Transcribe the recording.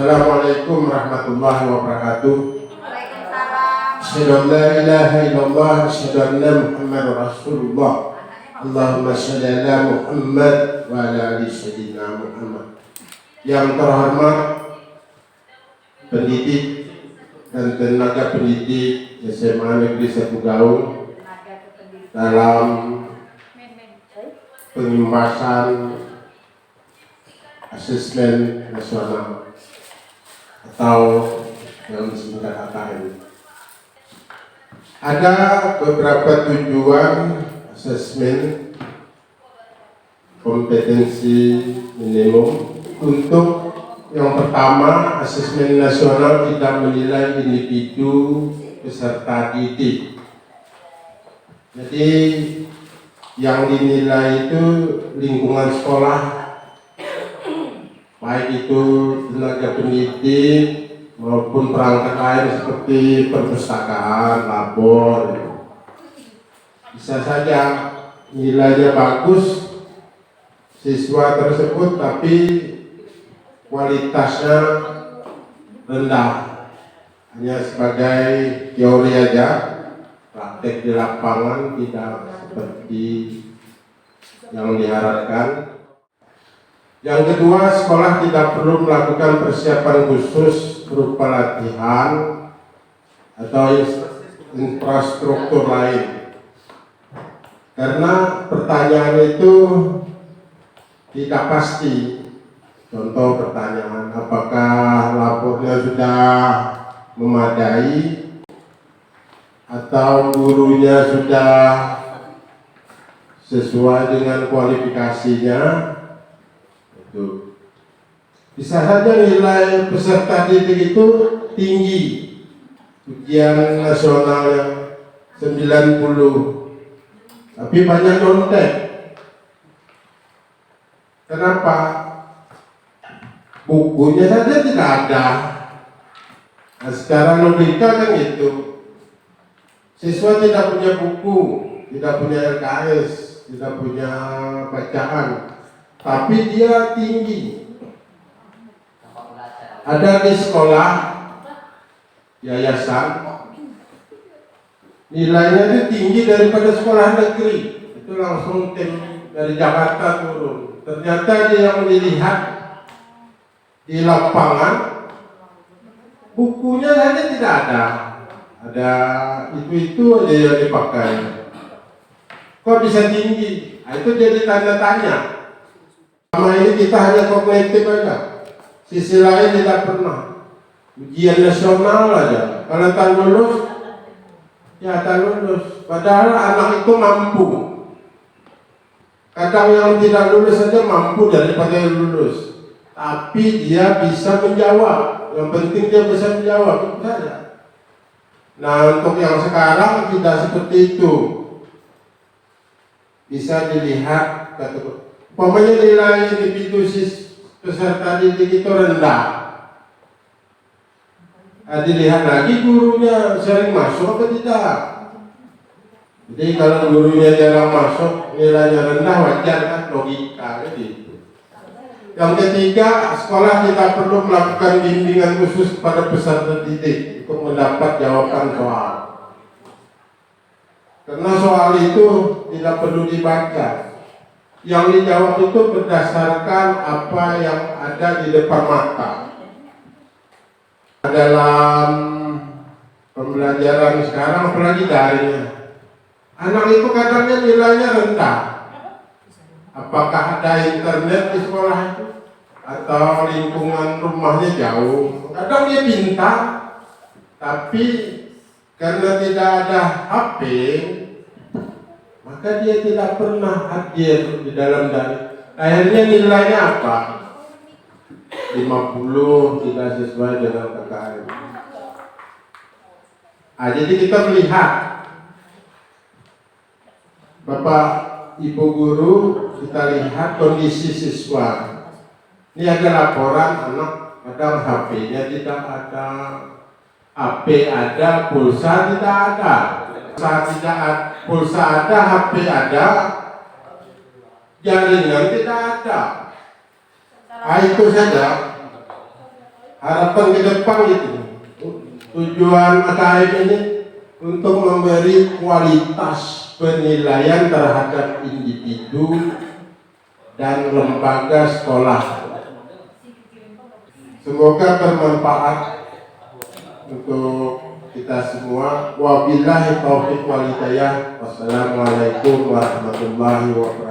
Assalamualaikum warahmatullahi wabarakatuh. Waalaikumsalam. Asyhadu an la ilaha illallah, asyhadu anna Muhammadar Rasulullah. Allahumma shalli ala Muhammad wa ala ali sayyidina Muhammad. Yang terhormat pendidik dan tenaga pendidik SMA Negeri 1 Gaung dalam pengemasan asesmen nasional atau yang disingkat AKN. Ada beberapa tujuan asesmen kompetensi minimum. Untuk yang pertama, asesmen nasional tidak menilai individu peserta didik. Jadi yang dinilai itu lingkungan sekolah, baik itu tenaga pendidik maupun perangkat lain seperti perpustakaan, labor. Bisa saja nilainya bagus siswa tersebut tapi kualitasnya rendah, hanya sebagai teori aja, praktek di lapangan tidak seperti yang diharapkan. Yang kedua, sekolah tidak perlu melakukan persiapan khusus berupa latihan atau infrastruktur lain, karena pertanyaan itu tidak pasti. Contoh pertanyaan, apakah labornya sudah memadai atau gurunya sudah sesuai dengan kualifikasinya. Itu bisa saja nilai peserta didik itu tinggi, ujian nasional 90, tapi banyak nyontek. Kenapa? Bukunya saja tidak ada. Nah, secara logika kan itu, siswa tidak punya buku, tidak punya LKS, tidak punya bacaan, tapi dia tinggi. Ada di sekolah yayasan nilainya itu tinggi daripada sekolah negeri, itu langsung tim dari Jakarta turun. Ternyata dia yang dilihat di lapangan, bukunya saja tidak ada itu aja yang dipakai. Kok bisa tinggi? Nah, itu jadi tanda tanya. Selama ini kita hanya kognitif aja, sisi lain tidak pernah. Ujian nasional aja, kalau tak lulus, ya tak lulus. Padahal anak itu mampu. Kadang yang tidak lulus saja mampu daripada yang lulus, tapi dia bisa menjawab. Yang penting dia bisa menjawab, itu saja. Nah, untuk yang sekarang tidak seperti itu. Bisa dilihat, umpamanya nilai individu peserta didik itu rendah. Nah, dilihat lagi gurunya sering masuk atau tidak. Jadi kalau gurunya jarang masuk, nilainya rendah, wajar kan, logika gitu. Yang ketiga, sekolah tidak perlu melakukan bimbingan khusus kepada peserta didik untuk mendapat jawaban soal. Karena soal itu tidak perlu dibaca. Yang dijawab itu berdasarkan apa yang ada di depan mata. Dalam pembelajaran sekarang, apalagi daring, anak itu kadangnya nilainya rendah. Apakah ada internet di sekolah itu? Atau lingkungan rumahnya jauh? Kadang dia pintar, tapi karena tidak ada HP, maka dia tidak pernah hadir di dalam daring. Akhirnya nilainya apa? 50, tidak sesuai dengan KKN. Nah, jadi kita melihat, Bapak Ibu guru, kita lihat kondisi siswa. Ini ada laporan anak kadang HP-nya tidak ada, HP ada, pulsa tidak ada. Pulsa ada, HP ada, jaringan tidak ada. Itu saja. harapan ke depan itu, tujuan AKM ini untuk memberi kualitas penilaian terhadap individu dan lembaga sekolah. Semoga bermanfaat untuk kita semua. Wabillahi taufiq wal hidayah. Wassalamualaikum warahmatullahi wabarakatuh.